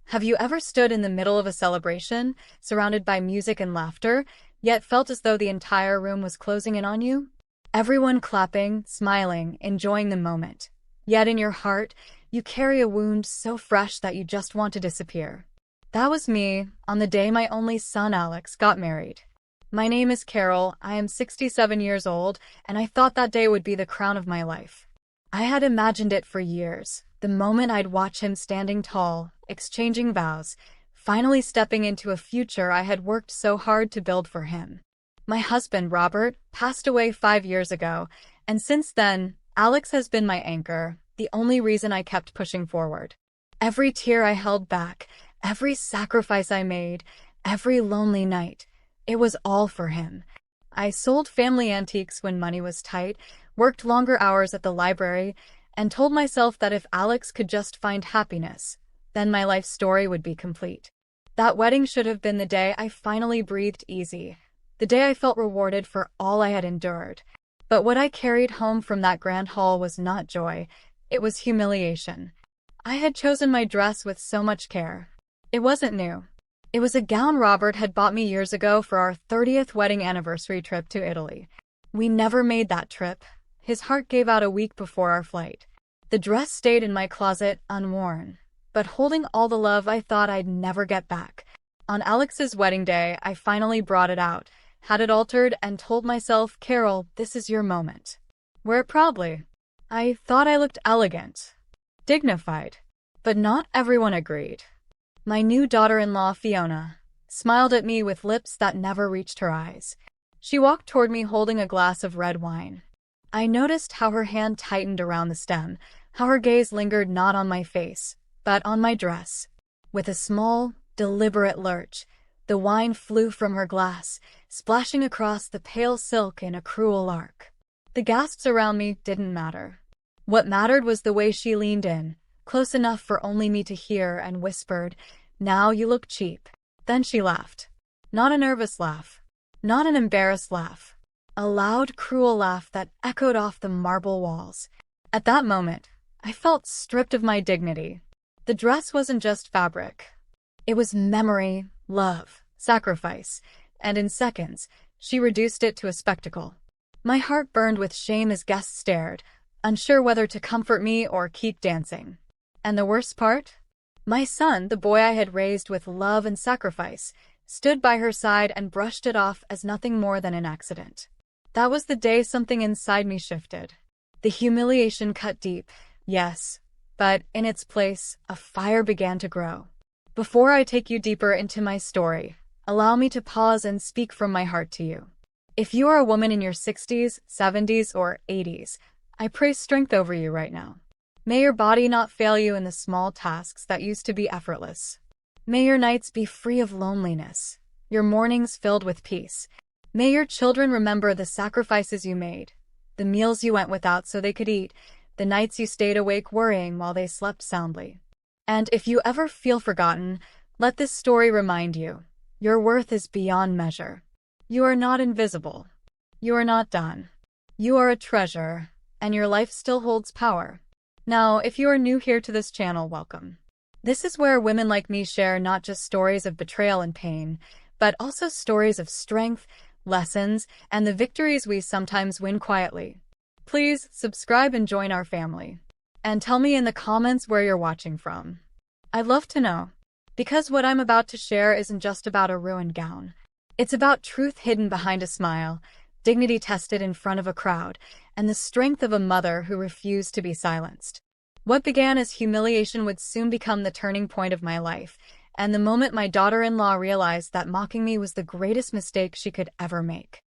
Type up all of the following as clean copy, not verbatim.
Have you ever stood in the middle of a celebration, surrounded by music and laughter, yet felt as though the entire room was closing in on you? Everyone clapping, smiling, enjoying the moment. Yet in your heart, you carry a wound so fresh that you just want to disappear. That was me, on the day my only son Alex got married. My name is Carol, I am 67 years old, and I thought that day would be the crown of my life. I had imagined it for years, the moment I'd watch him standing tall, exchanging vows, finally stepping into a future I had worked so hard to build for him. My husband, Robert, passed away 5 years ago, and since then, Alex has been my anchor, the only reason I kept pushing forward. Every tear I held back, every sacrifice I made, every lonely night, it was all for him. I sold family antiques when money was tight, worked longer hours at the library, and told myself that if Alex could just find happiness, then my life story would be complete. That wedding should have been the day I finally breathed easy, the day I felt rewarded for all I had endured. But what I carried home from that grand hall was not joy, it was humiliation. I had chosen my dress with so much care. It wasn't new. It was a gown Robert had bought me years ago for our 30th wedding anniversary trip to Italy. We never made that trip. His heart gave out a week before our flight. The dress stayed in my closet, unworn, but holding all the love I thought I'd never get back. On Alex's wedding day, I finally brought it out, had it altered, and told myself, Carol, this is your moment. Wear it proudly. I thought I looked elegant, dignified, but not everyone agreed. My new daughter-in-law, Fiona, smiled at me with lips that never reached her eyes. She walked toward me holding a glass of red wine. I noticed how her hand tightened around the stem, how her gaze lingered not on my face, but on my dress. With a small, deliberate lurch, the wine flew from her glass, splashing across the pale silk in a cruel arc. The gasps around me didn't matter. What mattered was the way she leaned in, close enough for only me to hear, and whispered, "Now you look cheap." Then she laughed. Not a nervous laugh. Not an embarrassed laugh. A loud, cruel laugh that echoed off the marble walls. At that moment, I felt stripped of my dignity. The dress wasn't just fabric. It was memory, love, sacrifice, and in seconds, she reduced it to a spectacle. My heart burned with shame as guests stared, unsure whether to comfort me or keep dancing. And the worst part? My son, the boy I had raised with love and sacrifice, stood by her side and brushed it off as nothing more than an accident. That was the day something inside me shifted. The humiliation cut deep, yes, but in its place, a fire began to grow. Before I take you deeper into my story, allow me to pause and speak from my heart to you. If you are a woman in your 60s, 70s, or 80s, I pray strength over you right now. May your body not fail you in the small tasks that used to be effortless. May your nights be free of loneliness, your mornings filled with peace. May your children remember the sacrifices you made, the meals you went without so they could eat, the nights you stayed awake worrying while they slept soundly. And if you ever feel forgotten, let this story remind you, your worth is beyond measure. You are not invisible. You are not done. You are a treasure, and your life still holds power. Now, if you are new here to this channel, welcome. This is where women like me share not just stories of betrayal and pain, but also stories of strength, lessons, and the victories we sometimes win quietly. Please subscribe and join our family. And tell me in the comments where you're watching from. I'd love to know. Because what I'm about to share isn't just about a ruined gown. It's about truth hidden behind a smile, dignity tested in front of a crowd, and the strength of a mother who refused to be silenced. What began as humiliation would soon become the turning point of my life, and the moment my daughter-in-law realized that mocking me was the greatest mistake she could ever make.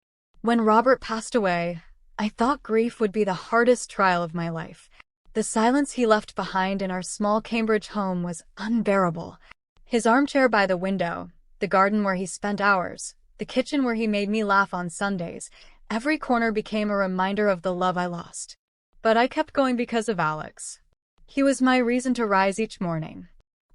When Robert passed away, I thought grief would be the hardest trial of my life. The silence he left behind in our small Cambridge home was unbearable. His armchair by the window, the garden where he spent hours, the kitchen where he made me laugh on Sundays, every corner became a reminder of the love I lost. But I kept going because of Alex. He was my reason to rise each morning.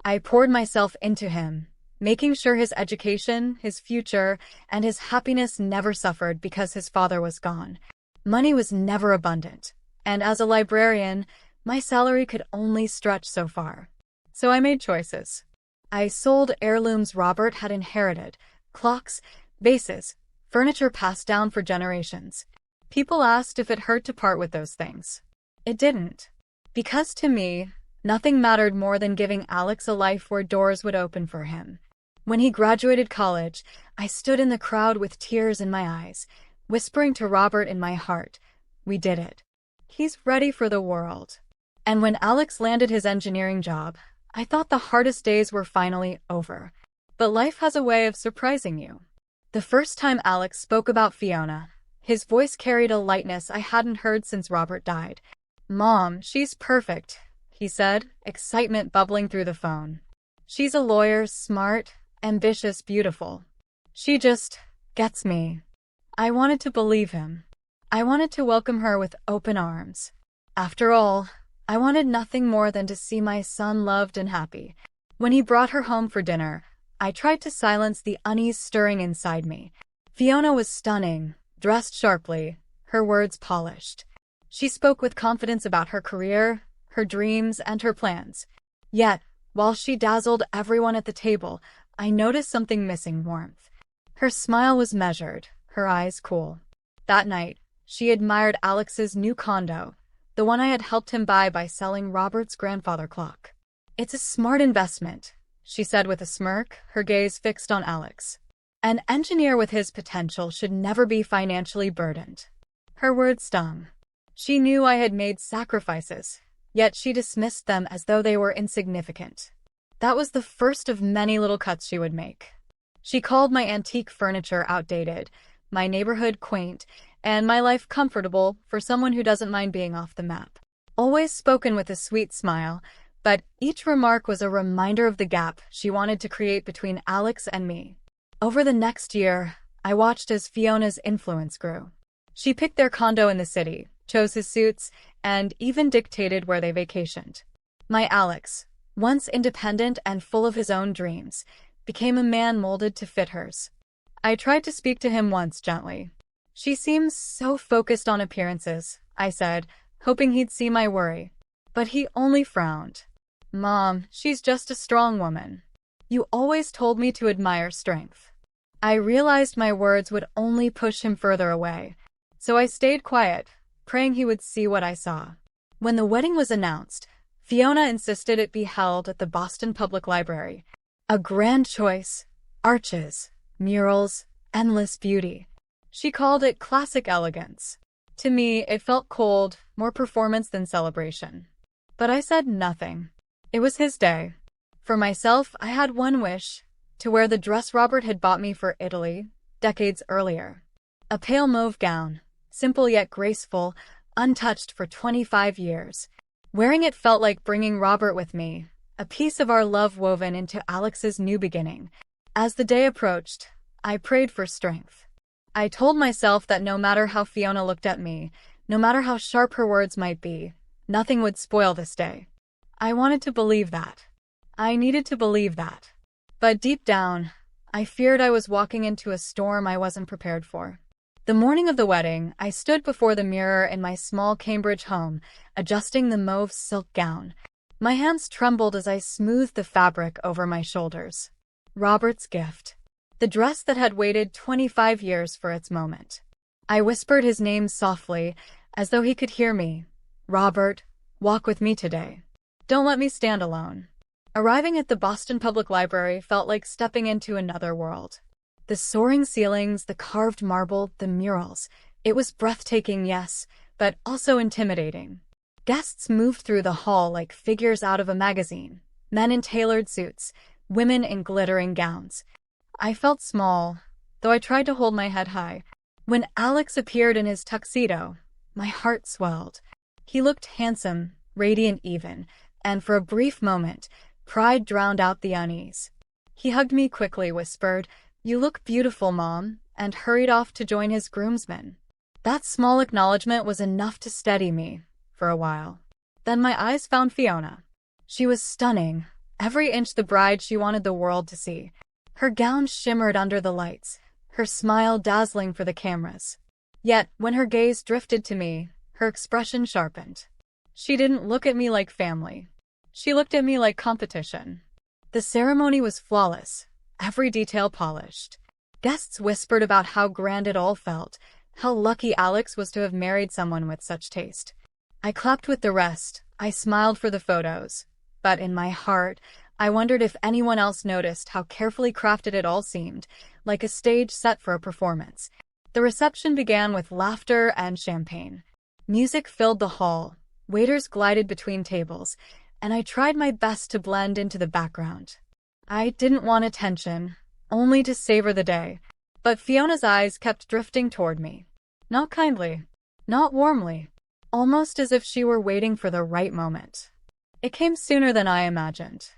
I poured myself into him, making sure his education, his future, and his happiness never suffered because his father was gone. Money was never abundant, and as a librarian, my salary could only stretch so far. So I made choices. I sold heirlooms Robert had inherited, clocks, vases, furniture passed down for generations. People asked if it hurt to part with those things. It didn't. Because to me, nothing mattered more than giving Alex a life where doors would open for him. When he graduated college, I stood in the crowd with tears in my eyes, whispering to Robert in my heart, "We did it. He's ready for the world." And when Alex landed his engineering job, I thought the hardest days were finally over. But life has a way of surprising you. The first time Alex spoke about Fiona, his voice carried a lightness I hadn't heard since Robert died. "Mom, she's perfect," he said, excitement bubbling through the phone. "She's a lawyer, smart, ambitious, beautiful. She just gets me." I wanted to believe him. I wanted to welcome her with open arms. After all, I wanted nothing more than to see my son loved and happy. When he brought her home for dinner, I tried to silence the unease stirring inside me. Fiona was stunning, dressed sharply, her words polished. She spoke with confidence about her career, her dreams, and her plans. Yet, while she dazzled everyone at the table, I noticed something missing: warmth. Her smile was measured, her eyes cool. That night, she admired Alex's new condo, the one I had helped him buy by selling Robert's grandfather clock. "It's a smart investment," she said with a smirk, her gaze fixed on Alex. "An engineer with his potential should never be financially burdened." Her words stung. She knew I had made sacrifices, yet she dismissed them as though they were insignificant. That was the first of many little cuts she would make. She called my antique furniture outdated, my neighborhood quaint, and my life comfortable for someone who doesn't mind being off the map. Always spoken with a sweet smile, but each remark was a reminder of the gap she wanted to create between Alex and me. Over the next year, I watched as Fiona's influence grew. She picked their condo in the city, chose his suits, and even dictated where they vacationed. My Alex, once independent and full of his own dreams, became a man molded to fit hers. I tried to speak to him once gently. "She seems so focused on appearances," I said, hoping he'd see my worry. But he only frowned. "Mom, she's just a strong woman. You always told me to admire strength." I realized my words would only push him further away, so I stayed quiet, praying he would see what I saw. When the wedding was announced, Fiona insisted it be held at the Boston Public Library. A grand choice: arches, murals, endless beauty. She called it classic elegance. To me, it felt cold, more performance than celebration. But I said nothing. It was his day. For myself, I had one wish: to wear the dress Robert had bought me for Italy, decades earlier. A pale mauve gown, simple yet graceful, untouched for 25 years. Wearing it felt like bringing Robert with me, a piece of our love woven into Alex's new beginning. As the day approached, I prayed for strength. I told myself that no matter how Fiona looked at me, no matter how sharp her words might be, nothing would spoil this day. I wanted to believe that. I needed to believe that. But deep down, I feared I was walking into a storm I wasn't prepared for. The morning of the wedding, I stood before the mirror in my small Cambridge home, adjusting the mauve silk gown. My hands trembled as I smoothed the fabric over my shoulders. Robert's gift. The dress that had waited 25 years for its moment. I whispered his name softly, as though he could hear me. "Robert, walk with me today. Don't let me stand alone." Arriving at the Boston Public Library felt like stepping into another world. The soaring ceilings, the carved marble, the murals. It was breathtaking, yes, but also intimidating. Guests moved through the hall like figures out of a magazine. Men in tailored suits, women in glittering gowns. I felt small, though I tried to hold my head high. When Alex appeared in his tuxedo, my heart swelled. He looked handsome, radiant even, and for a brief moment, pride drowned out the unease. He hugged me quickly, whispered, "You look beautiful, Mom," and hurried off to join his groomsmen. That small acknowledgement was enough to steady me, for a while. Then my eyes found Fiona. She was stunning, every inch the bride she wanted the world to see. Her gown shimmered under the lights, her smile dazzling for the cameras. Yet, when her gaze drifted to me, her expression sharpened. She didn't look at me like family. She looked at me like competition. The ceremony was flawless, every detail polished. Guests whispered about how grand it all felt, how lucky Alex was to have married someone with such taste. I clapped with the rest, I smiled for the photos. But in my heart, I wondered if anyone else noticed how carefully crafted it all seemed, like a stage set for a performance. The reception began with laughter and champagne. Music filled the hall, waiters glided between tables, and I tried my best to blend into the background. I didn't want attention, only to savor the day. But Fiona's eyes kept drifting toward me. Not kindly, not warmly, almost as if she were waiting for the right moment. It came sooner than I imagined.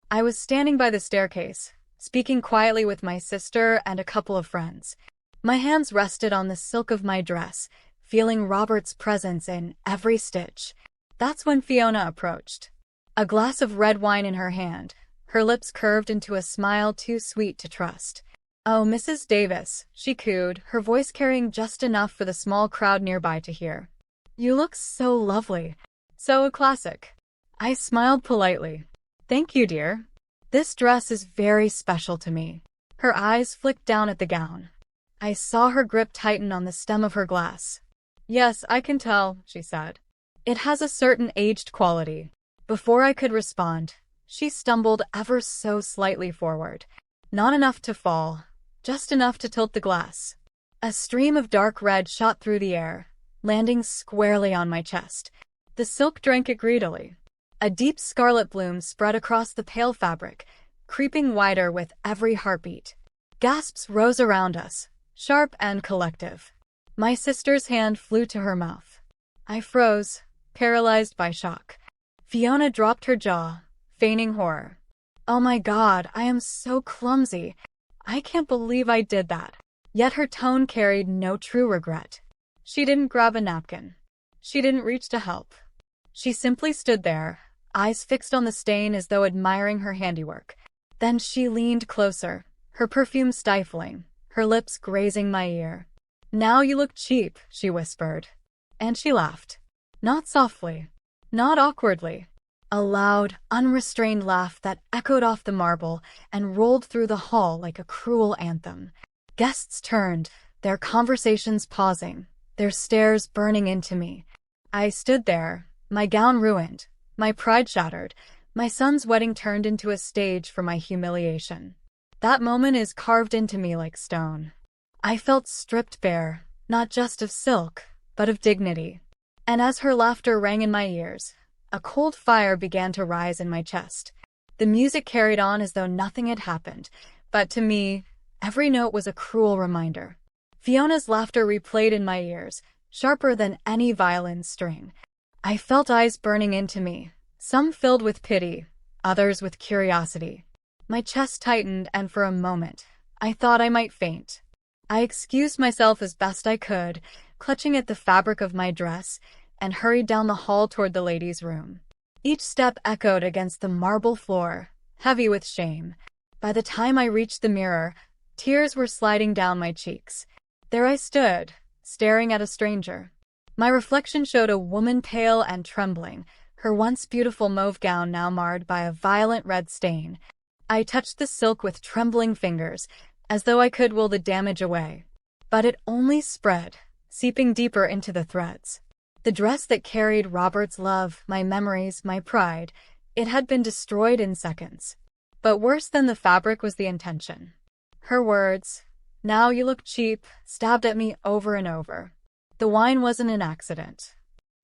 I was standing by the staircase, speaking quietly with my sister and a couple of friends. My hands rested on the silk of my dress, feeling Robert's presence in every stitch. That's when Fiona approached. A glass of red wine in her hand, her lips curved into a smile too sweet to trust. "Oh, Mrs. Davis," she cooed, her voice carrying just enough for the small crowd nearby to hear. "You look so lovely. So classic." I smiled politely. "Thank you, dear. This dress is very special to me." Her eyes flicked down at the gown. I saw her grip tighten on the stem of her glass. "Yes, I can tell," she said. "It has a certain aged quality." Before I could respond, she stumbled ever so slightly forward. Not enough to fall, just enough to tilt the glass. A stream of dark red shot through the air, landing squarely on my chest. The silk drank it greedily. A deep scarlet bloom spread across the pale fabric, creeping wider with every heartbeat. Gasps rose around us, sharp and collective. My sister's hand flew to her mouth. I froze, paralyzed by shock. Fiona dropped her jaw, feigning horror. "Oh my God, I am so clumsy. I can't believe I did that." Yet her tone carried no true regret. She didn't grab a napkin. She didn't reach to help. She simply stood there, eyes fixed on the stain as though admiring her handiwork. Then she leaned closer, her perfume stifling, her lips grazing my ear. "Now you look cheap," she whispered. And she laughed. Not softly, not awkwardly. A loud, unrestrained laugh that echoed off the marble and rolled through the hall like a cruel anthem. Guests turned, their conversations pausing, their stares burning into me. I stood there, my gown ruined, my pride shattered, my son's wedding turned into a stage for my humiliation. That moment is carved into me like stone. I felt stripped bare, not just of silk, but of dignity. And as her laughter rang in my ears, a cold fire began to rise in my chest. The music carried on as though nothing had happened, but to me, every note was a cruel reminder. Fiona's laughter replayed in my ears, sharper than any violin string. I felt eyes burning into me, some filled with pity, others with curiosity. My chest tightened, and for a moment, I thought I might faint. I excused myself as best I could, clutching at the fabric of my dress, and hurried down the hall toward the ladies' room. Each step echoed against the marble floor, heavy with shame. By the time I reached the mirror, tears were sliding down my cheeks. There I stood, staring at a stranger. My reflection showed a woman pale and trembling, her once beautiful mauve gown now marred by a violent red stain. I touched the silk with trembling fingers, as though I could will the damage away. But it only spread, seeping deeper into the threads. The dress that carried Robert's love, my memories, my pride, it had been destroyed in seconds. But worse than the fabric was the intention. Her words, "Now you look cheap," stabbed at me over and over. The wine wasn't an accident.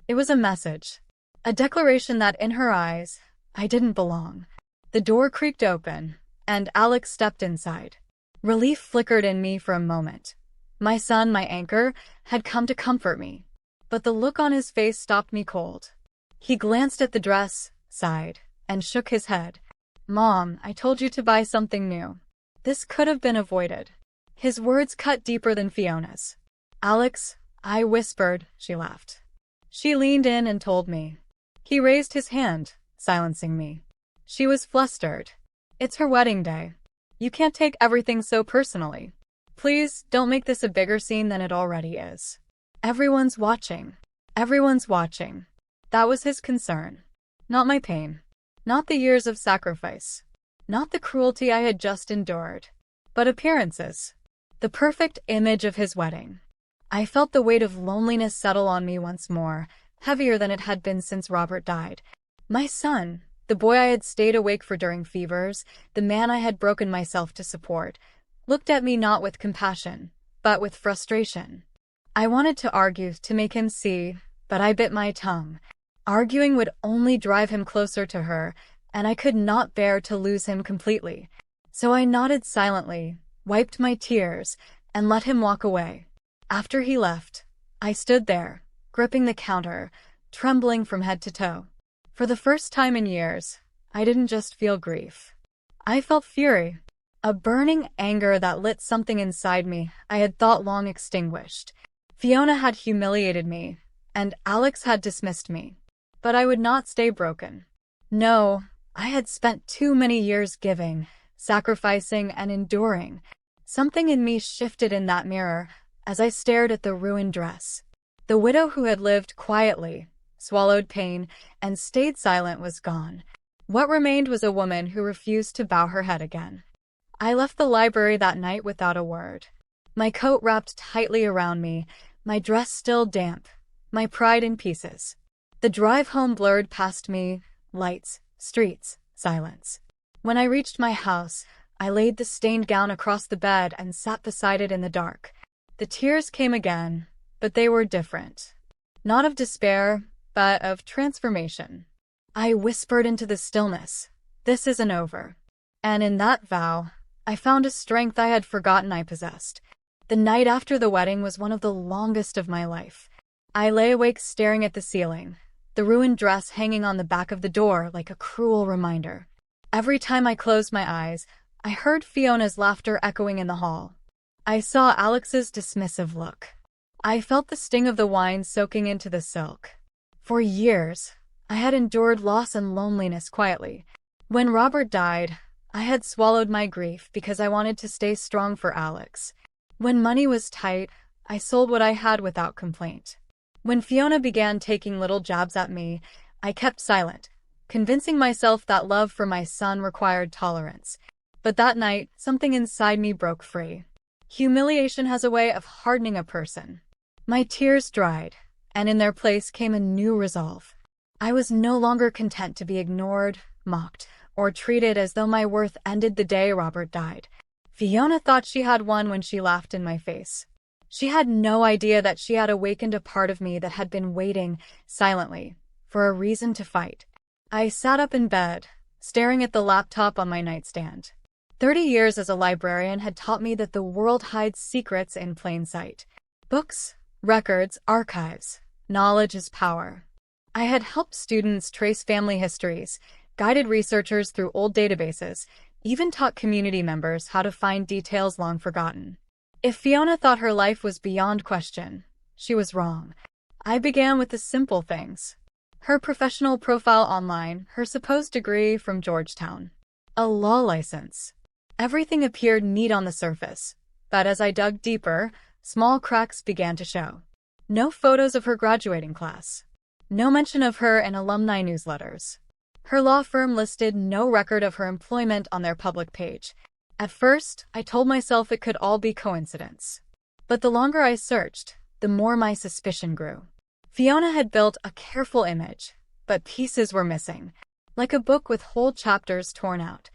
It was a message. A declaration that in her eyes, I didn't belong. The door creaked open, and Alex stepped inside. Relief flickered in me for a moment. My son, my anchor, had come to comfort me. But the look on his face stopped me cold. He glanced at the dress, sighed, and shook his head. "Mom, I told you to buy something new. This could have been avoided." His words cut deeper than Fiona's. "Alex," I whispered, she laughed. She leaned in and told me. He raised his hand, silencing me. She was flustered. "It's her wedding day. You can't take everything so personally. Please, don't make this a bigger scene than it already is. Everyone's watching. Everyone's watching." That was his concern. Not my pain. Not the years of sacrifice. Not the cruelty I had just endured, but appearances. The perfect image of his wedding. I felt the weight of loneliness settle on me once more, heavier than it had been since Robert died. My son, the boy I had stayed awake for during fevers, the man I had broken myself to support, looked at me not with compassion, but with frustration. I wanted to argue to make him see, but I bit my tongue. Arguing would only drive him closer to her, and I could not bear to lose him completely. So I nodded silently, wiped my tears, and let him walk away. After he left, I stood there, gripping the counter, trembling from head to toe. For the first time in years, I didn't just feel grief. I felt fury, a burning anger that lit something inside me I had thought long extinguished. Fiona had humiliated me, and Alex had dismissed me. But I would not stay broken. No, I had spent too many years giving, sacrificing, and enduring. Something in me shifted in that mirror as I stared at the ruined dress. The widow who had lived quietly, swallowed pain, and stayed silent was gone. What remained was a woman who refused to bow her head again. I left the library that night without a word. My coat wrapped tightly around me, my dress still damp, my pride in pieces. The drive home blurred past me, lights, streets, silence. When I reached my house, I laid the stained gown across the bed and sat beside it in the dark. The tears came again, but they were different. Not of despair, but of transformation. I whispered into the stillness, "This isn't over." And in that vow, I found a strength I had forgotten I possessed. The night after the wedding was one of the longest of my life. I lay awake staring at the ceiling, the ruined dress hanging on the back of the door like a cruel reminder. Every time I closed my eyes, I heard Fiona's laughter echoing in the hall. I saw Alex's dismissive look. I felt the sting of the wine soaking into the silk. For years, I had endured loss and loneliness quietly. When Robert died, I had swallowed my grief because I wanted to stay strong for Alex. When money was tight, I sold what I had without complaint. When Fiona began taking little jabs at me, I kept silent, convincing myself that love for my son required tolerance. But that night, something inside me broke free. Humiliation has a way of hardening a person. My tears dried, and in their place came a new resolve. I was no longer content to be ignored, mocked, or treated as though my worth ended the day Robert died. Fiona thought she had won when she laughed in my face. She had no idea that she had awakened a part of me that had been waiting, silently, for a reason to fight. I sat up in bed, staring at the laptop on my nightstand. 30 years as a librarian had taught me that the world hides secrets in plain sight. Books, records, archives. Knowledge is power. I had helped students trace family histories, guided researchers through old databases, even taught community members how to find details long forgotten. If Fiona thought her life was beyond question, she was wrong. I began with the simple things. Her professional profile online, her supposed degree from Georgetown, a law license. Everything appeared neat on the surface, but as I dug deeper, small cracks began to show. No photos of her graduating class. No mention of her in alumni newsletters. Her law firm listed no record of her employment on their public page. At first, I told myself it could all be coincidence. But the longer I searched, the more my suspicion grew. Fiona had built a careful image, but pieces were missing, like a book with whole chapters torn out.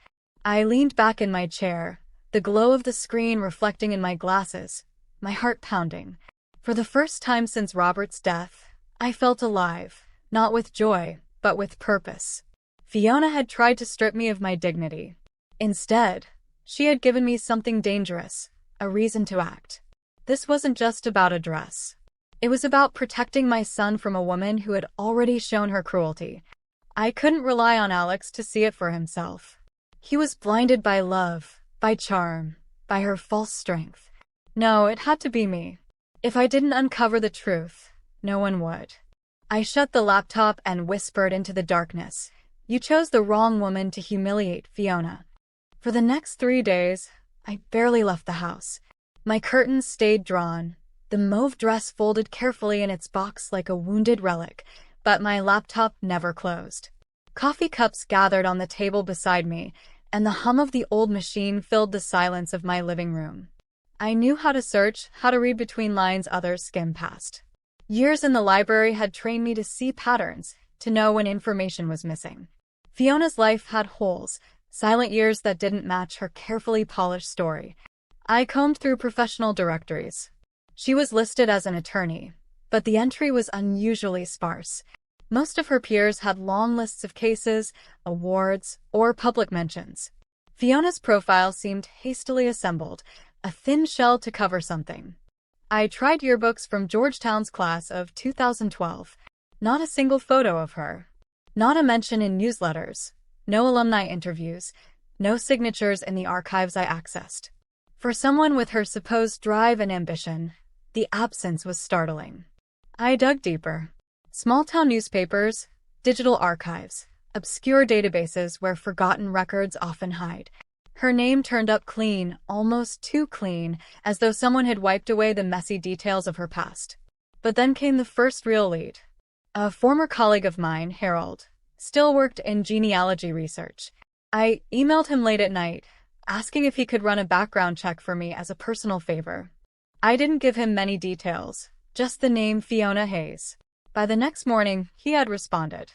I leaned back in my chair, the glow of the screen reflecting in my glasses, my heart pounding. For the first time since Robert's death, I felt alive, not with joy, but with purpose. Fiona had tried to strip me of my dignity. Instead, she had given me something dangerous, a reason to act. This wasn't just about a dress. It was about protecting my son from a woman who had already shown her cruelty. I couldn't rely on Alex to see it for himself. He was blinded by love, by charm, by her false strength. No, it had to be me. If I didn't uncover the truth, no one would. I shut the laptop and whispered into the darkness. You chose the wrong woman to humiliate Fiona. For the next 3 days, I barely left the house. My curtains stayed drawn, the mauve dress folded carefully in its box like a wounded relic, but my laptop never closed. Coffee cups gathered on the table beside me, and the hum of the old machine filled the silence of my living room. I knew how to search, how to read between lines others skim past. Years in the library had trained me to see patterns, to know when information was missing. Fiona's life had holes, silent years that didn't match her carefully polished story. I combed through professional directories. She was listed as an attorney, but the entry was unusually sparse. Most of her peers had long lists of cases, awards, or public mentions. Fiona's profile seemed hastily assembled, a thin shell to cover something. I tried yearbooks from Georgetown's class of 2012. Not a single photo of her. Not a mention in newsletters. No alumni interviews. No signatures in the archives I accessed. For someone with her supposed drive and ambition, the absence was startling. I dug deeper. Small-town newspapers, digital archives, obscure databases where forgotten records often hide. Her name turned up clean, almost too clean, as though someone had wiped away the messy details of her past. But then came the first real lead. A former colleague of mine, Harold, still worked in genealogy research. I emailed him late at night, asking if he could run a background check for me as a personal favor. I didn't give him many details, just the name Fiona Hayes. By the next morning, he had responded.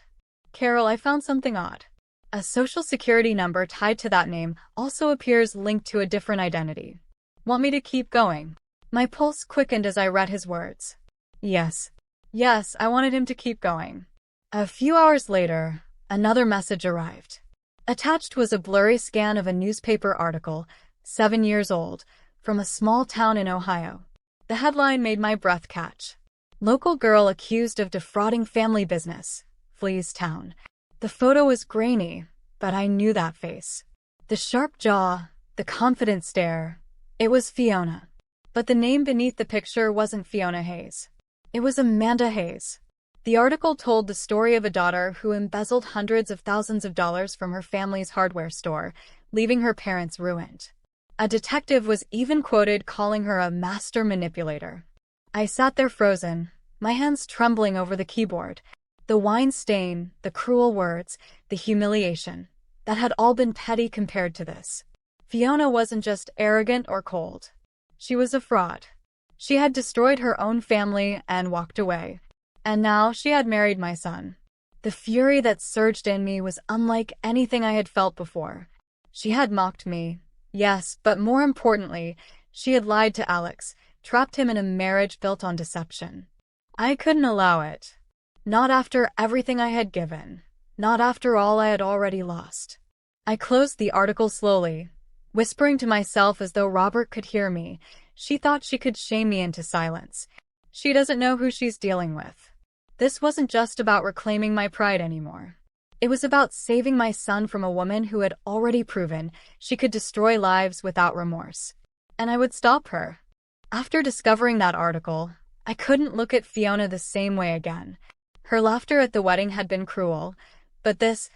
Carol, I found something odd. A social security number tied to that name also appears linked to a different identity. Want me to keep going? My pulse quickened as I read his words. Yes. Yes, I wanted him to keep going. A few hours later, another message arrived. Attached was a blurry scan of a newspaper article, 7 years old, from a small town in Ohio. The headline made my breath catch. Local girl accused of defrauding family business, flees town. The photo was grainy, but I knew that face. The sharp jaw, the confident stare. It was Fiona. But the name beneath the picture wasn't Fiona Hayes. It was Amanda Hayes. The article told the story of a daughter who embezzled hundreds of thousands of dollars from her family's hardware store, leaving her parents ruined. A detective was even quoted calling her a master manipulator. I sat there frozen, my hands trembling over the keyboard. The wine stain, the cruel words, the humiliation, that had all been petty compared to this. Fiona wasn't just arrogant or cold. She was a fraud. She had destroyed her own family and walked away. And now she had married my son. The fury that surged in me was unlike anything I had felt before. She had mocked me, yes, but more importantly, she had lied to Alex, trapped him in a marriage built on deception. I couldn't allow it. Not after everything I had given. Not after all I had already lost. I closed the article slowly, whispering to myself as though Robert could hear me. She thought she could shame me into silence. She doesn't know who she's dealing with. This wasn't just about reclaiming my pride anymore. It was about saving my son from a woman who had already proven she could destroy lives without remorse. And I would stop her. After discovering that article, I couldn't look at Fiona the same way again. Her laughter at the wedding had been cruel, but this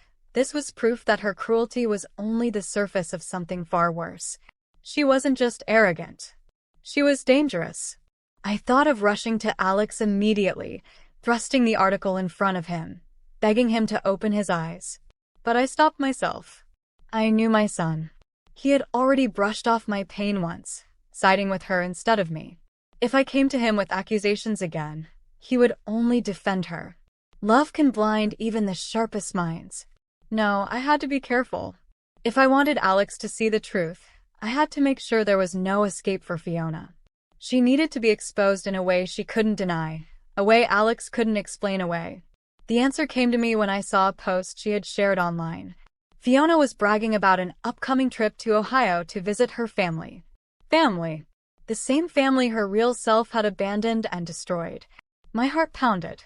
was proof that her cruelty was only the surface of something far worse. She wasn't just arrogant. She was dangerous. I thought of rushing to Alex immediately, thrusting the article in front of him, begging him to open his eyes. But I stopped myself. I knew my son. He had already brushed off my pain once, siding with her instead of me. If I came to him with accusations again, he would only defend her. Love can blind even the sharpest minds. No, I had to be careful. If I wanted Alex to see the truth, I had to make sure there was no escape for Fiona. She needed to be exposed in a way she couldn't deny, a way Alex couldn't explain away. The answer came to me when I saw a post she had shared online. Fiona was bragging about an upcoming trip to Ohio to visit her family. Family. The same family her real self had abandoned and destroyed. My heart pounded.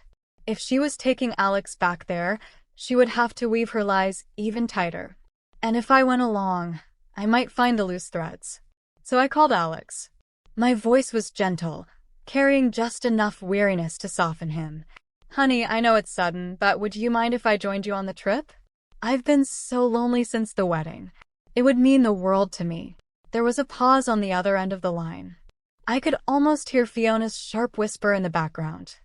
If she was taking Alex back there, she would have to weave her lies even tighter. And if I went along, I might find the loose threads. So I called Alex. My voice was gentle, carrying just enough weariness to soften him. Honey, I know it's sudden, but would you mind if I joined you on the trip? I've been so lonely since the wedding. It would mean the world to me. There was a pause on the other end of the line. I could almost hear Fiona's sharp whisper in the background.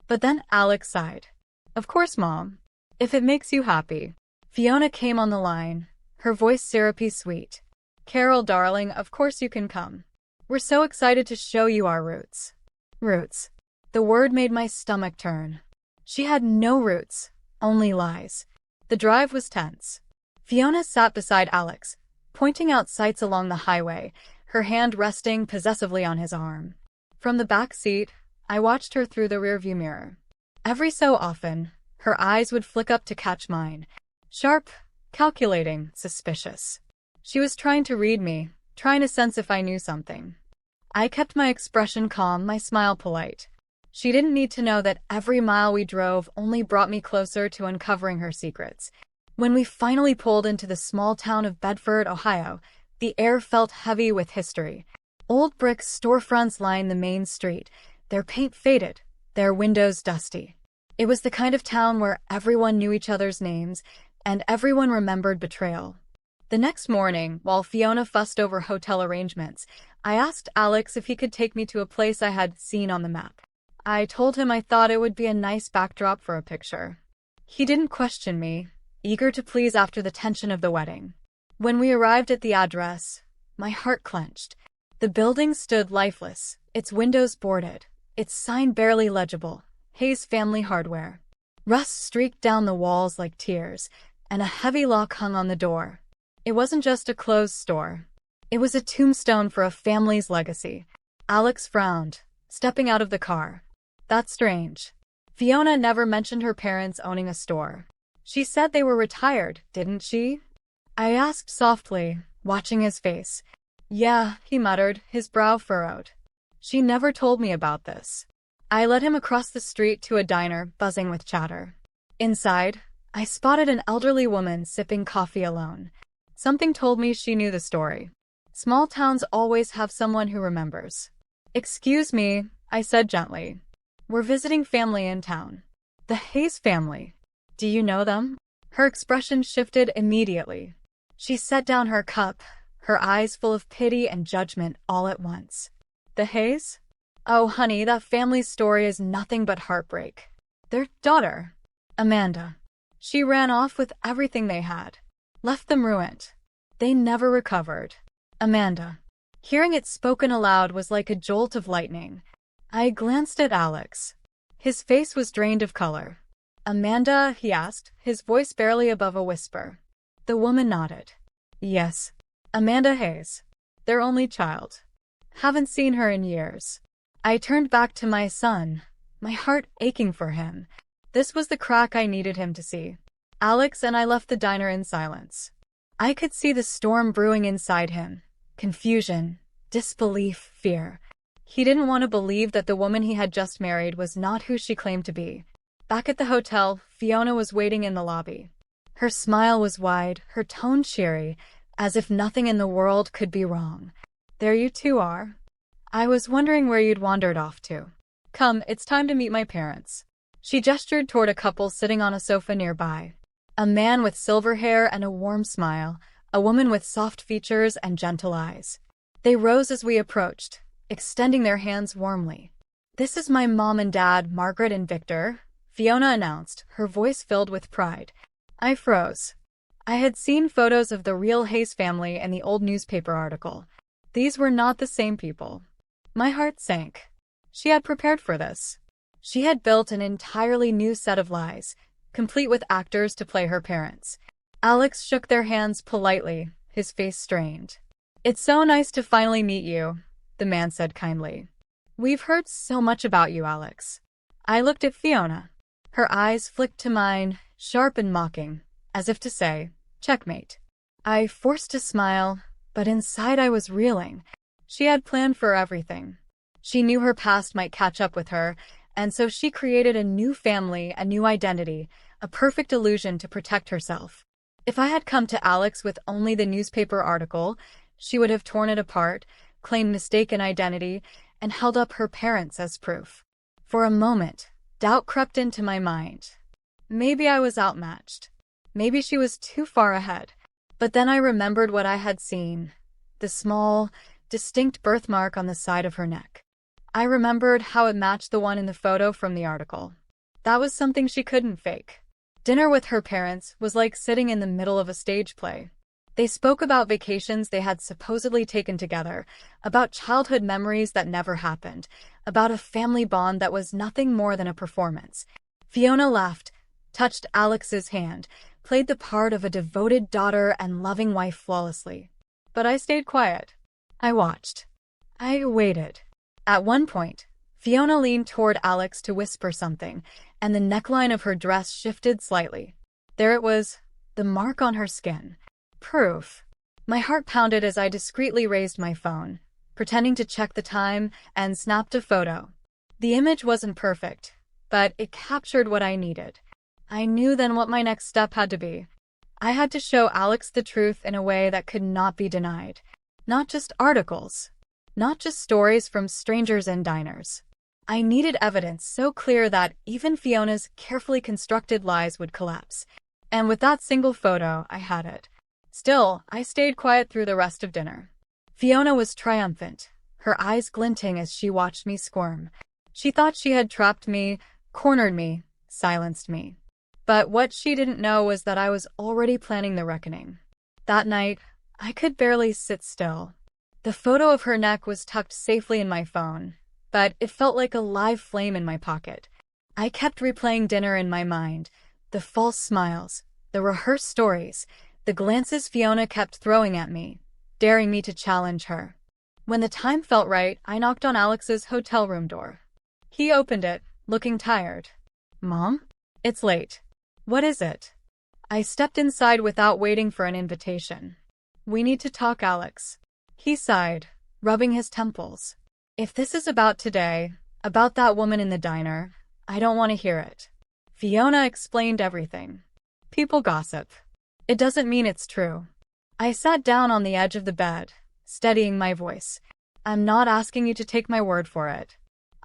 But then Alex sighed. Of course, Mom. If it makes you happy. Fiona came on the line, her voice syrupy sweet. "Carol, darling, of course you can come. We're so excited to show you our roots." Roots. The word made my stomach turn. She had no roots, only lies. The drive was tense. Fiona sat beside Alex, pointing out sights along the highway, her hand resting possessively on his arm. From the back seat, I watched her through the rearview mirror. Every so often, her eyes would flick up to catch mine. Sharp, calculating, suspicious. She was trying to read me, trying to sense if I knew something. I kept my expression calm, my smile polite. She didn't need to know that every mile we drove only brought me closer to uncovering her secrets. When we finally pulled into the small town of Bedford, Ohio, the air felt heavy with history. Old brick storefronts lined the main street, their paint faded, their windows dusty. It was the kind of town where everyone knew each other's names, and everyone remembered betrayal. The next morning, while Fiona fussed over hotel arrangements, I asked Alex if he could take me to a place I had seen on the map. I told him I thought it would be a nice backdrop for a picture. He didn't question me, eager to please after the tension of the wedding. When we arrived at the address, my heart clenched. The building stood lifeless, its windows boarded, its sign barely legible. Hayes Family Hardware. Rust streaked down the walls like tears, and a heavy lock hung on the door. It wasn't just a closed store. It was a tombstone for a family's legacy. Alex frowned, stepping out of the car. "That's strange. Fiona never mentioned her parents owning a store. She said they were retired, didn't she?" I asked softly, watching his face. "Yeah," he muttered, his brow furrowed. "She never told me about this." I led him across the street to a diner buzzing with chatter. Inside, I spotted an elderly woman sipping coffee alone. Something told me she knew the story. Small towns always have someone who remembers. "Excuse me," I said gently. "We're visiting family in town." "The Hayes family. Do you know them?" Her expression shifted immediately. She set down her cup, her eyes full of pity and judgment all at once. "The Hayes? Oh, honey, that family's story is nothing but heartbreak. Their daughter, Amanda. She ran off with everything they had. Left them ruined. They never recovered. Amanda." Hearing it spoken aloud was like a jolt of lightning. I glanced at Alex. His face was drained of color. "Amanda?" he asked, his voice barely above a whisper. The woman nodded. "Yes. Amanda Hayes. Their only child. Haven't seen her in years." I turned back to my son, my heart aching for him. This was the crack I needed him to see. Alex and I left the diner in silence. I could see the storm brewing inside him. Confusion, disbelief, fear. He didn't want to believe that the woman he had just married was not who she claimed to be. Back at the hotel, Fiona was waiting in the lobby. Her smile was wide, her tone cheery, as if nothing in the world could be wrong. "There you two are. I was wondering where you'd wandered off to. Come, it's time to meet my parents." She gestured toward a couple sitting on a sofa nearby. A man with silver hair and a warm smile, a woman with soft features and gentle eyes. They rose as we approached, extending their hands warmly. "This is my mom and dad, Margaret and Victor," Fiona announced, her voice filled with pride. I froze. I had seen photos of the real Hayes family in the old newspaper article. These were not the same people. My heart sank. She had prepared for this. She had built an entirely new set of lies, complete with actors to play her parents. Alex shook their hands politely, his face strained. "It's so nice to finally meet you," the man said kindly. "We've heard so much about you, Alex." I looked at Fiona. Her eyes flicked to mine, sharp and mocking, as if to say, "Checkmate." I forced a smile, but inside I was reeling. She had planned for everything. She knew her past might catch up with her, and so she created a new family, a new identity, a perfect illusion to protect herself. If I had come to Alex with only the newspaper article, she would have torn it apart, claimed mistaken identity, and held up her parents as proof. For a moment, doubt crept into my mind. Maybe I was outmatched. Maybe she was too far ahead. But then I remembered what I had seen. The small, distinct birthmark on the side of her neck. I remembered how it matched the one in the photo from the article. That was something she couldn't fake. Dinner with her parents was like sitting in the middle of a stage play. They spoke about vacations they had supposedly taken together, about childhood memories that never happened, about a family bond that was nothing more than a performance. Fiona laughed, touched Alex's hand, played the part of a devoted daughter and loving wife flawlessly. But I stayed quiet. I watched. I waited. At one point, Fiona leaned toward Alex to whisper something, and the neckline of her dress shifted slightly. There it was, the mark on her skin. Proof. My heart pounded as I discreetly raised my phone, pretending to check the time, and snapped a photo. The image wasn't perfect, but it captured what I needed. I knew then what my next step had to be. I had to show Alex the truth in a way that could not be denied. Not just articles. Not just stories from strangers in diners. I needed evidence so clear that even Fiona's carefully constructed lies would collapse. And with that single photo, I had it. Still, I stayed quiet through the rest of dinner. Fiona was triumphant, her eyes glinting as she watched me squirm. She thought she had trapped me, cornered me, silenced me. But what she didn't know was that I was already planning the reckoning. That night, I could barely sit still. The photo of her neck was tucked safely in my phone, but it felt like a live flame in my pocket. I kept replaying dinner in my mind, the false smiles, the rehearsed stories, the glances Fiona kept throwing at me, daring me to challenge her. When the time felt right, I knocked on Alex's hotel room door. He opened it, looking tired. "Mom? It's late. What is it?" I stepped inside without waiting for an invitation. "We need to talk, Alex." He sighed, rubbing his temples. "If this is about today, about that woman in the diner, I don't want to hear it." Fiona explained everything. "People gossip. It doesn't mean it's true." I sat down on the edge of the bed, steadying my voice. "I'm not asking you to take my word for it.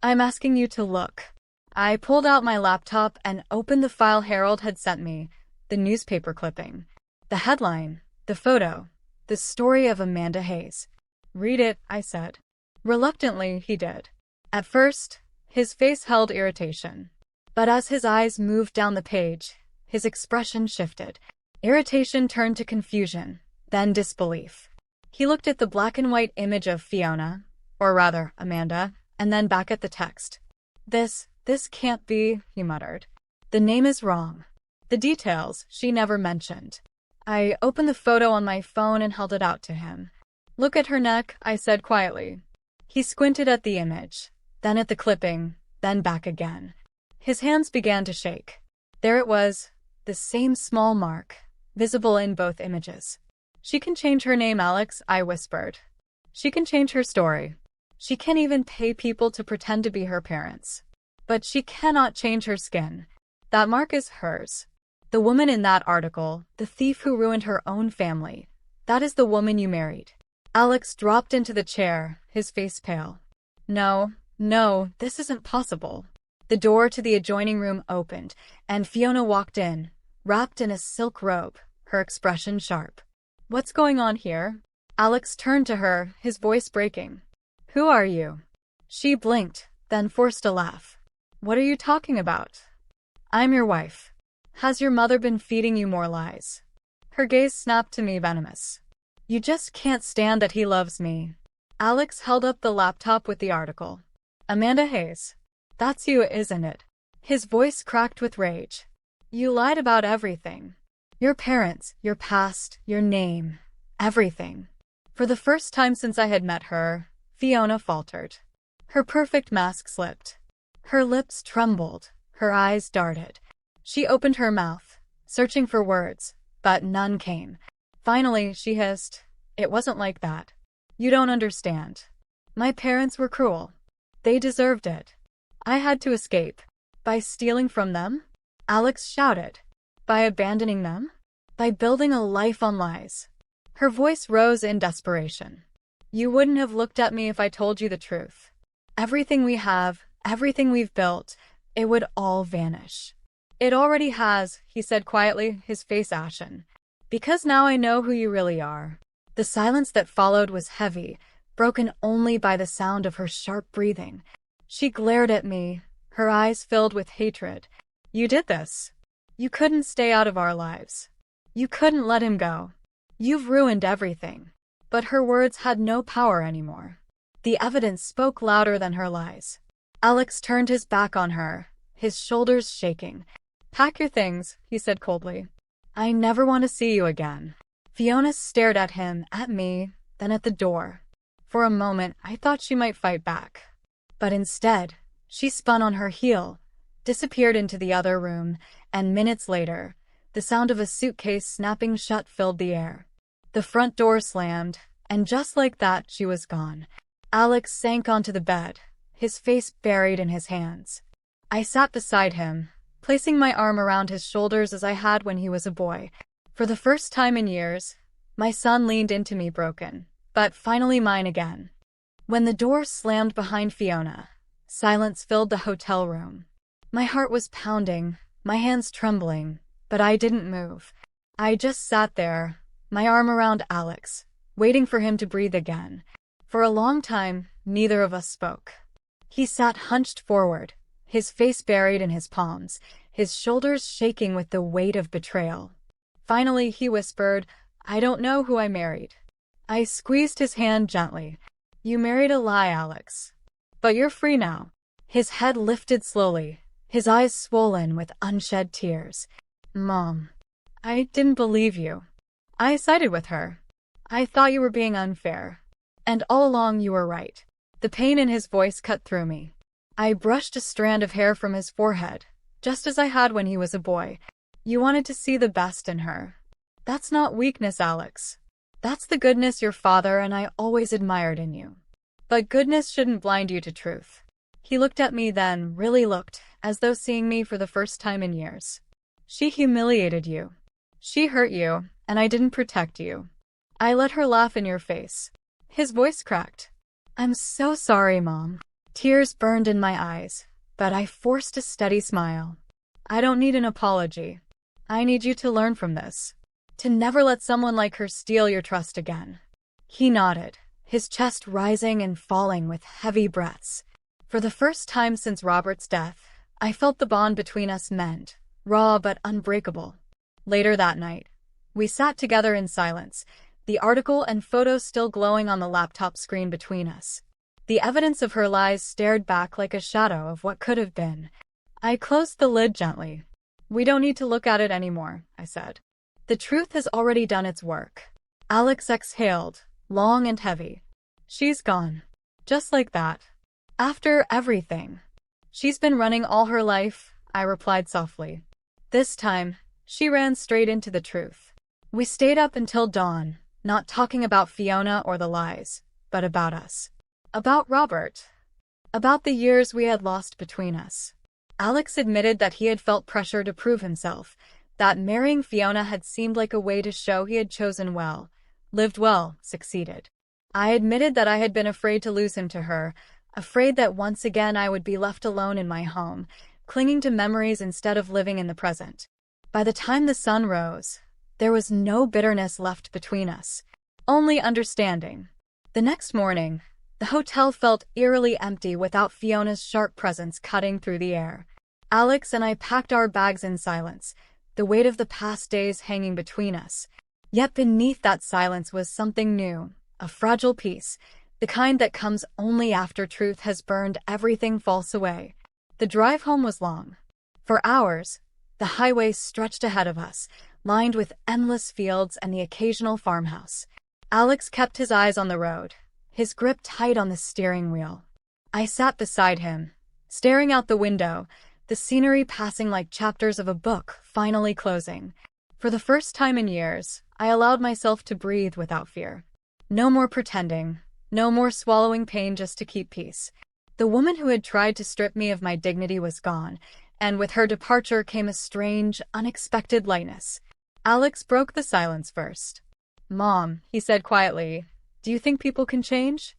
I'm asking you to look." I pulled out my laptop and opened the file Harold had sent me, the newspaper clipping. The headline, the photo, the story of Amanda Hayes. "Read it," I said. Reluctantly, he did. At first, his face held irritation. But as his eyes moved down the page, his expression shifted. Irritation turned to confusion, then disbelief. He looked at the black and white image of Fiona, or rather, Amanda, and then back at the text. This can't be," he muttered. "The name is wrong. The details she never mentioned." I opened the photo on my phone and held it out to him. "Look at her neck," I said quietly. He squinted at the image, then at the clipping, then back again. His hands began to shake. There it was, the same small mark, visible in both images. "She can change her name, Alex," I whispered. "She can change her story. She can even pay people to pretend to be her parents. But she cannot change her skin. That mark is hers. The woman in that article, the thief who ruined her own family, that is the woman you married." Alex dropped into the chair, his face pale. No, this isn't possible." The door to the adjoining room opened, and Fiona walked in, wrapped in a silk robe, her expression sharp. "What's going on here?" Alex turned to her, his voice breaking. "Who are you?" She blinked, then forced a laugh. "What are you talking about?" "I'm your wife. Has your mother been feeding you more lies?" Her gaze snapped to me venomous. "You just can't stand that he loves me." Alex held up the laptop with the article. "Amanda Hayes. That's you, isn't it?" His voice cracked with rage. "You lied about everything. Your parents, your past, your name, everything." For the first time since I had met her, Fiona faltered. Her perfect mask slipped. Her lips trembled, her eyes darted. She opened her mouth, searching for words, but none came. Finally, she hissed, "It wasn't like that. You don't understand. My parents were cruel. They deserved it. I had to escape. By stealing from them?" Alex shouted. "By abandoning them? By building a life on lies?" Her voice rose in desperation. "You wouldn't have looked at me if I told you the truth. Everything we have, everything we've built, it would all vanish." "It already has," he said quietly, his face ashen. "Because now I know who you really are." The silence that followed was heavy, broken only by the sound of her sharp breathing. She glared at me, her eyes filled with hatred. "You did this. You couldn't stay out of our lives. You couldn't let him go. You've ruined everything. But her words had no power anymore. The evidence spoke louder than her lies. Alex turned his back on her, his shoulders shaking. "Pack your things," he said coldly. "I never want to see you again." Fiona stared at him, at me, then at the door. For a moment, I thought she might fight back. But instead, she spun on her heel, disappeared into the other room, and minutes later, the sound of a suitcase snapping shut filled the air. The front door slammed, and just like that, she was gone. Alex sank onto the bed, his face buried in his hands. I sat beside him, placing my arm around his shoulders as I had when he was a boy. For the first time in years, my son leaned into me broken, but finally mine again. When the door slammed behind Fiona, silence filled the hotel room. My heart was pounding, my hands trembling, but I didn't move. I just sat there, my arm around Alex, waiting for him to breathe again. For a long time, neither of us spoke. He sat hunched forward, his face buried in his palms, his shoulders shaking with the weight of betrayal. Finally, he whispered, "I don't know who I married." I squeezed his hand gently. "You married a lie, Alex. But you're free now." His head lifted slowly, his eyes swollen with unshed tears. "Mom, I didn't believe you. I sided with her. I thought you were being unfair. And all along you were right." The pain in his voice cut through me. I brushed a strand of hair from his forehead, just as I had when he was a boy. "You wanted to see the best in her. That's not weakness, Alex. That's the goodness your father and I always admired in you. But goodness shouldn't blind you to truth." He looked at me then, really looked, as though seeing me for the first time in years. "She humiliated you. She hurt you, and I didn't protect you. I let her laugh in your face." His voice cracked. "I'm so sorry, Mom." Tears burned in my eyes, but I forced a steady smile. "I don't need an apology. I need you to learn from this. To never let someone like her steal your trust again." He nodded, his chest rising and falling with heavy breaths. For the first time since Robert's death, I felt the bond between us mend, raw but unbreakable. Later that night, we sat together in silence, the article and photos still glowing on the laptop screen between us. The evidence of her lies stared back like a shadow of what could have been. I closed the lid gently. "We don't need to look at it anymore," I said. "The truth has already done its work." Alex exhaled, long and heavy. "She's gone. Just like that. After everything." "She's been running all her life," I replied softly. This time, she ran straight into the truth. We stayed up until dawn, not talking about Fiona or the lies, but about us. About Robert. About the years we had lost between us. Alex admitted that he had felt pressure to prove himself, that marrying Fiona had seemed like a way to show he had chosen well, lived well, succeeded. I admitted that I had been afraid to lose him to her, afraid that once again I would be left alone in my home, clinging to memories instead of living in the present. By the time the sun rose, there was no bitterness left between us, only understanding. The next morning, the hotel felt eerily empty without Fiona's sharp presence cutting through the air. Alex and I packed our bags in silence, the weight of the past days hanging between us. Yet beneath that silence was something new, a fragile peace, the kind that comes only after truth has burned everything false away. The drive home was long. For hours, the highway stretched ahead of us, lined with endless fields and the occasional farmhouse. Alex kept his eyes on the road, his grip tight on the steering wheel. I sat beside him, staring out the window, the scenery passing like chapters of a book finally closing. For the first time in years, I allowed myself to breathe without fear. No more pretending, no more swallowing pain just to keep peace. The woman who had tried to strip me of my dignity was gone, and with her departure came a strange, unexpected lightness. Alex broke the silence first. "Mom," he said quietly, "do you think people can change?"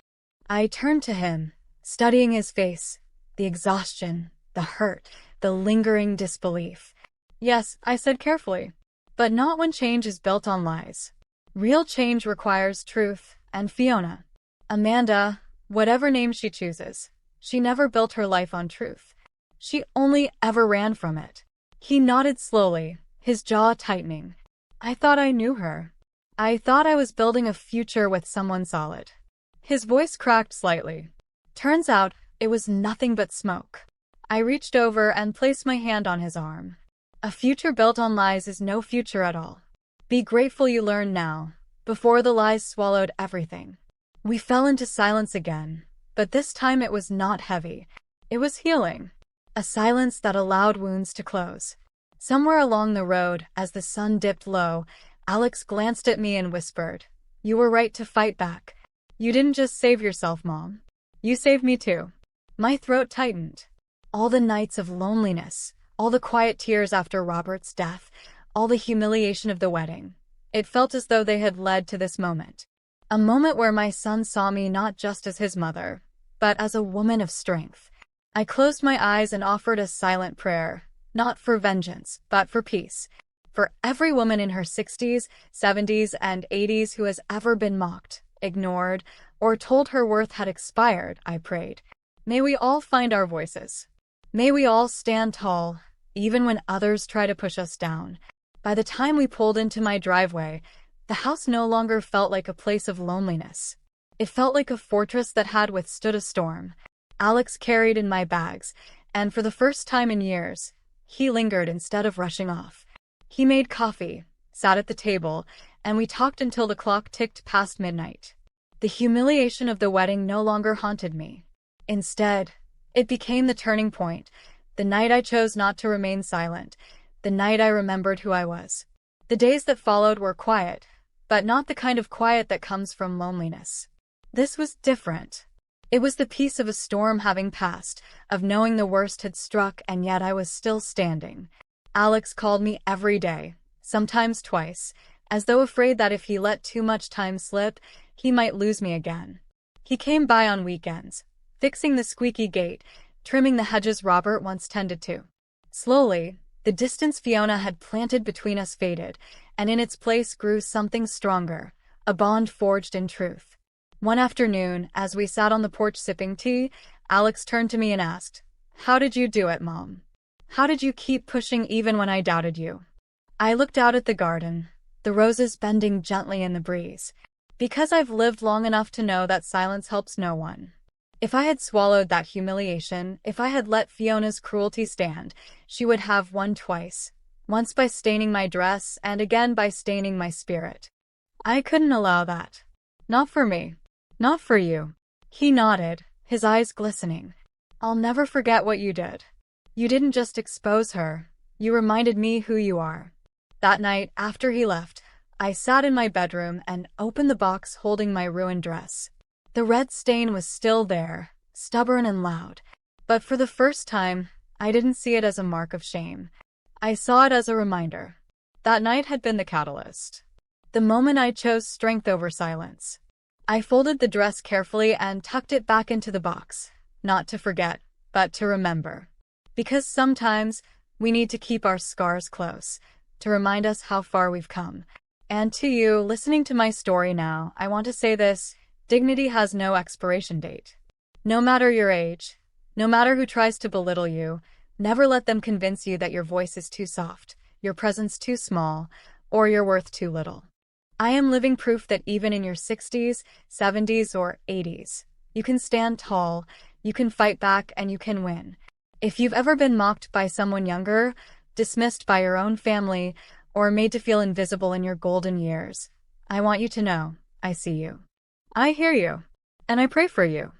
I turned to him, studying his face, the exhaustion, the hurt, the lingering disbelief. "Yes," I said carefully, "but not when change is built on lies. Real change requires truth, and Fiona, Amanda, whatever name she chooses, she never built her life on truth. She only ever ran from it." He nodded slowly, his jaw tightening. "I thought I knew her. I thought I was building a future with someone solid. His voice cracked slightly. Turns out, it was nothing but smoke. I reached over and placed my hand on his arm. A future built on lies is no future at all. Be grateful you learned now, before the lies swallowed everything. We fell into silence again, but this time it was not heavy. It was healing. A silence that allowed wounds to close. Somewhere along the road, as the sun dipped low, Alex glanced at me and whispered, "You were right to fight back. You didn't just save yourself, Mom. You saved me too." My throat tightened. All the nights of loneliness, all the quiet tears after Robert's death, all the humiliation of the wedding. It felt as though they had led to this moment. A moment where my son saw me not just as his mother, but as a woman of strength. I closed my eyes and offered a silent prayer, not for vengeance, but for peace. For every woman in her 60s, 70s, and 80s who has ever been mocked, ignored, or told her worth had expired, I prayed. May we all find our voices. May we all stand tall, even when others try to push us down. By the time we pulled into my driveway, the house no longer felt like a place of loneliness. It felt like a fortress that had withstood a storm. Alex carried in my bags, and for the first time in years, he lingered instead of rushing off. He made coffee, sat at the table, and we talked until the clock ticked past midnight. The humiliation of the wedding no longer haunted me. Instead, it became the turning point, the night I chose not to remain silent, the night I remembered who I was. The days that followed were quiet, but not the kind of quiet that comes from loneliness. This was different. It was the peace of a storm having passed, of knowing the worst had struck and yet I was still standing. Alex called me every day, sometimes twice, as though afraid that if he let too much time slip, he might lose me again. He came by on weekends, fixing the squeaky gate, trimming the hedges Robert once tended to. Slowly, the distance Fiona had planted between us faded, and in its place grew something stronger, a bond forged in truth. One afternoon, as we sat on the porch sipping tea, Alex turned to me and asked, "How did you do it, Mom? How did you keep pushing even when I doubted you?" I looked out at the garden, the roses bending gently in the breeze. Because I've lived long enough to know that silence helps no one. If I had swallowed that humiliation, if I had let Fiona's cruelty stand, she would have won twice. Once by staining my dress, and again by staining my spirit. I couldn't allow that. Not for me. Not for you. He nodded, his eyes glistening. I'll never forget what you did. You didn't just expose her. You reminded me who you are. That night, after he left, I sat in my bedroom and opened the box holding my ruined dress. The red stain was still there, stubborn and loud. But for the first time, I didn't see it as a mark of shame. I saw it as a reminder. That night had been the catalyst. The moment I chose strength over silence. I folded the dress carefully and tucked it back into the box, not to forget, but to remember. Because sometimes, we need to keep our scars close, to remind us how far we've come. And to you, listening to my story now, I want to say this: dignity has no expiration date. No matter your age, no matter who tries to belittle you, never let them convince you that your voice is too soft, your presence too small, or your worth too little. I am living proof that even in your 60s, 70s, or 80s, you can stand tall, you can fight back, and you can win. If you've ever been mocked by someone younger, dismissed by your own family, or made to feel invisible in your golden years, I want you to know, I see you. I hear you, and I pray for you.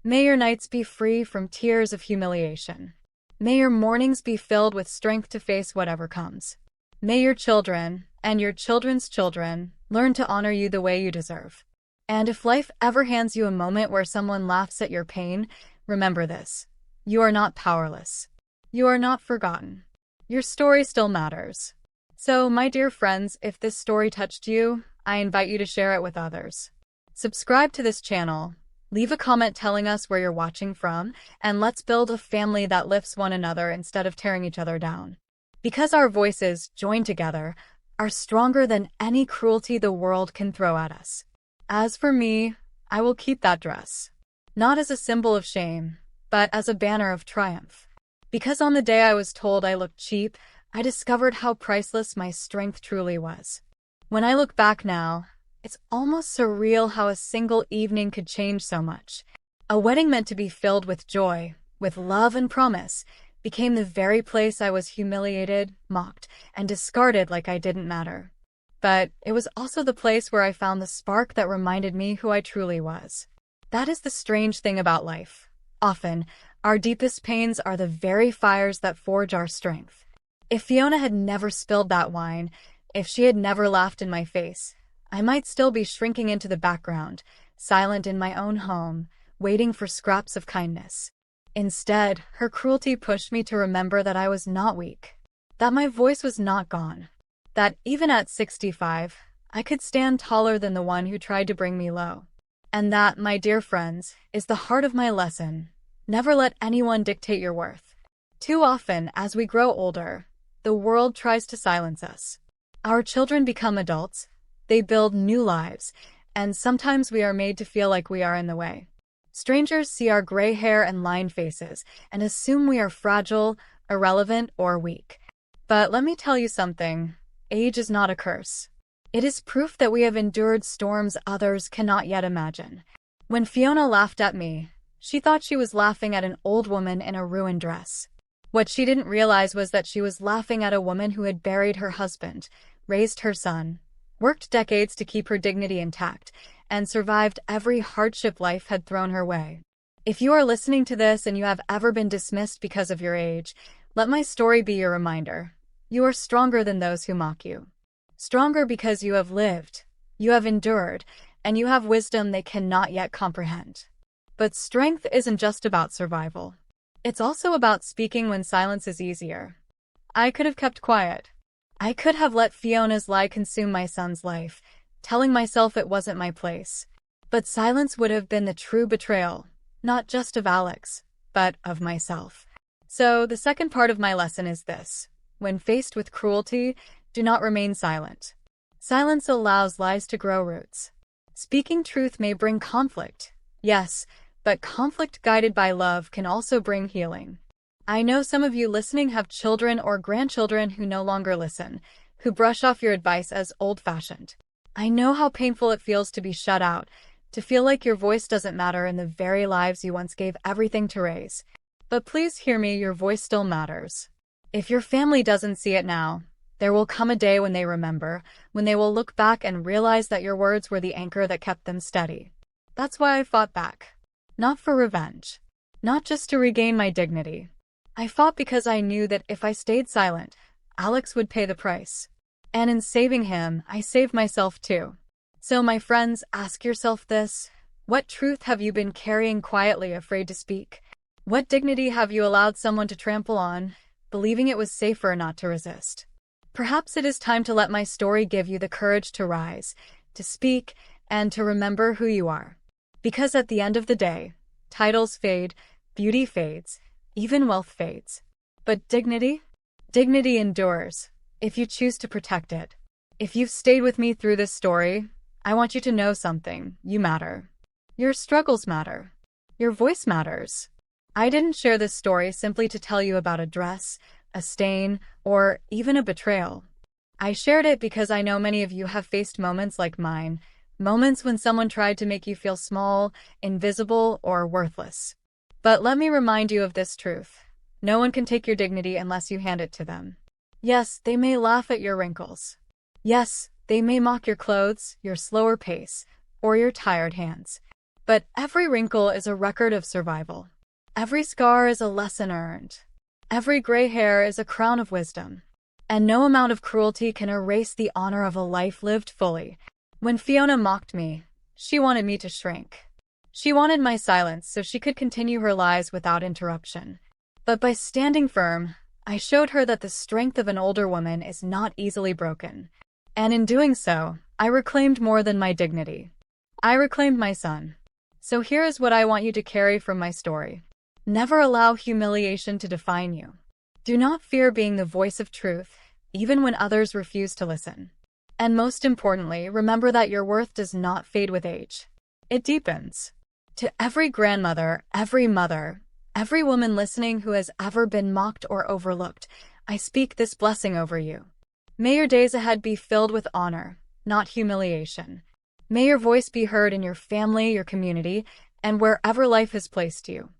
May your nights be free from tears of humiliation. May your mornings be filled with strength to face whatever comes. May your children, and your children's children, learn to honor you the way you deserve. And if life ever hands you a moment where someone laughs at your pain, remember this: you are not powerless. You are not forgotten. Your story still matters. So, my dear friends, if this story touched you, I invite you to share it with others. Subscribe to this channel, leave a comment telling us where you're watching from, and let's build a family that lifts one another instead of tearing each other down. Because our voices, joined together, are stronger than any cruelty the world can throw at us. As for me, I will keep that dress. Not as a symbol of shame, but as a banner of triumph. Because on the day I was told I looked cheap, I discovered how priceless my strength truly was. When I look back now, it's almost surreal how a single evening could change so much. A wedding meant to be filled with joy, with love and promise, became the very place I was humiliated, mocked, and discarded like I didn't matter. But it was also the place where I found the spark that reminded me who I truly was. That is the strange thing about life. Often, our deepest pains are the very fires that forge our strength. If Fiona had never spilled that wine, if she had never laughed in my face, I might still be shrinking into the background, silent in my own home, waiting for scraps of kindness. Instead, her cruelty pushed me to remember that I was not weak, that my voice was not gone, that even at 65, I could stand taller than the one who tried to bring me low. And that, my dear friends, is the heart of my lesson. Never let anyone dictate your worth. Too often, as we grow older, the world tries to silence us. Our children become adults, they build new lives, and sometimes we are made to feel like we are in the way. Strangers see our gray hair and lined faces and assume we are fragile, irrelevant, or weak. But let me tell you something, age is not a curse. It is proof that we have endured storms others cannot yet imagine. When Fiona laughed at me, she thought she was laughing at an old woman in a ruined dress. What she didn't realize was that she was laughing at a woman who had buried her husband, raised her son, worked decades to keep her dignity intact, and survived every hardship life had thrown her way. If you are listening to this and you have ever been dismissed because of your age, let my story be your reminder. You are stronger than those who mock you. Stronger because you have lived, you have endured, and you have wisdom they cannot yet comprehend. But strength isn't just about survival. It's also about speaking when silence is easier. I could have kept quiet. I could have let Fiona's lie consume my son's life, telling myself it wasn't my place. But silence would have been the true betrayal, not just of Alex, but of myself. So the second part of my lesson is this. When faced with cruelty, do not remain silent. Silence allows lies to grow roots. Speaking truth may bring conflict, yes, but conflict guided by love can also bring healing. I know some of you listening have children or grandchildren who no longer listen, who brush off your advice as old-fashioned. I know how painful it feels to be shut out, to feel like your voice doesn't matter in the very lives you once gave everything to raise. But please hear me, your voice still matters. If your family doesn't see it now, there will come a day when they remember, when they will look back and realize that your words were the anchor that kept them steady. That's why I fought back. Not for revenge. Not just to regain my dignity. I fought because I knew that if I stayed silent, Alex would pay the price. And in saving him, I saved myself too. So my friends, ask yourself this. What truth have you been carrying quietly, afraid to speak? What dignity have you allowed someone to trample on, believing it was safer not to resist? Perhaps it is time to let my story give you the courage to rise, to speak, and to remember who you are. Because at the end of the day, titles fade, beauty fades, even wealth fades. But dignity? Dignity endures, if you choose to protect it. If you've stayed with me through this story, I want you to know something. You matter. Your struggles matter. Your voice matters. I didn't share this story simply to tell you about a dress, a stain, or even a betrayal. I shared it because I know many of you have faced moments like mine, moments when someone tried to make you feel small, invisible, or worthless. But let me remind you of this truth. No one can take your dignity unless you hand it to them. Yes, they may laugh at your wrinkles. Yes, they may mock your clothes, your slower pace, or your tired hands. But every wrinkle is a record of survival. Every scar is a lesson earned. Every gray hair is a crown of wisdom. And no amount of cruelty can erase the honor of a life lived fully. When Fiona mocked me, she wanted me to shrink. She wanted my silence so she could continue her lies without interruption. But by standing firm, I showed her that the strength of an older woman is not easily broken. And in doing so, I reclaimed more than my dignity. I reclaimed my son. So here is what I want you to carry from my story. Never allow humiliation to define you. Do not fear being the voice of truth, even when others refuse to listen. And most importantly, remember that your worth does not fade with age. It deepens. To every grandmother, every mother, every woman listening who has ever been mocked or overlooked, I speak this blessing over you. May your days ahead be filled with honor, not humiliation. May your voice be heard in your family, your community, and wherever life has placed you.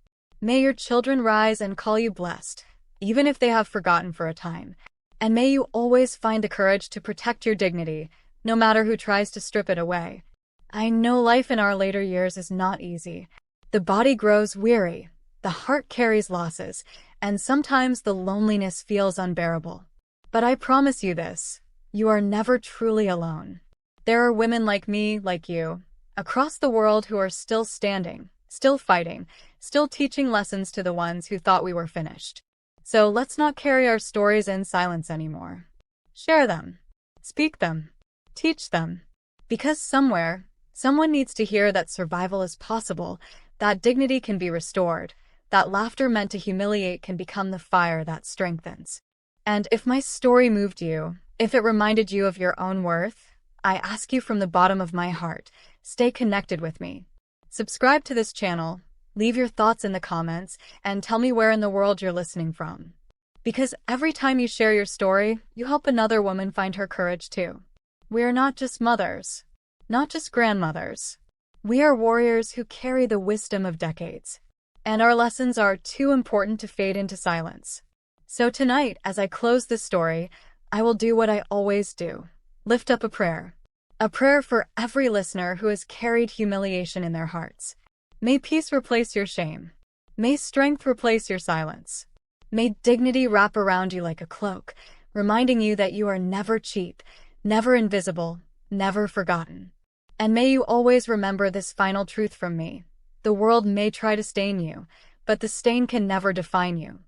May your children rise and call you blessed, even if they have forgotten for a time. And may you always find the courage to protect your dignity, no matter who tries to strip it away. I know life in our later years is not easy. The body grows weary, the heart carries losses, and sometimes the loneliness feels unbearable. But I promise you this, you are never truly alone. There are women like me, like you, across the world who are still standing, still fighting, still teaching lessons to the ones who thought we were finished. So let's not carry our stories in silence anymore. Share them. Speak them. Teach them. Because somewhere, someone needs to hear that survival is possible, that dignity can be restored, that laughter meant to humiliate can become the fire that strengthens. And if my story moved you, if it reminded you of your own worth, I ask you from the bottom of my heart, stay connected with me. Subscribe to this channel, leave your thoughts in the comments, and tell me where in the world you're listening from. Because every time you share your story, you help another woman find her courage too. We are not just mothers, not just grandmothers. We are warriors who carry the wisdom of decades. And our lessons are too important to fade into silence. So tonight, as I close this story, I will do what I always do. Lift up a prayer. A prayer for every listener who has carried humiliation in their hearts. May peace replace your shame. May strength replace your silence. May dignity wrap around you like a cloak, reminding you that you are never cheap, never invisible, never forgotten. And may you always remember this final truth from me. The world may try to stain you, but the stain can never define you.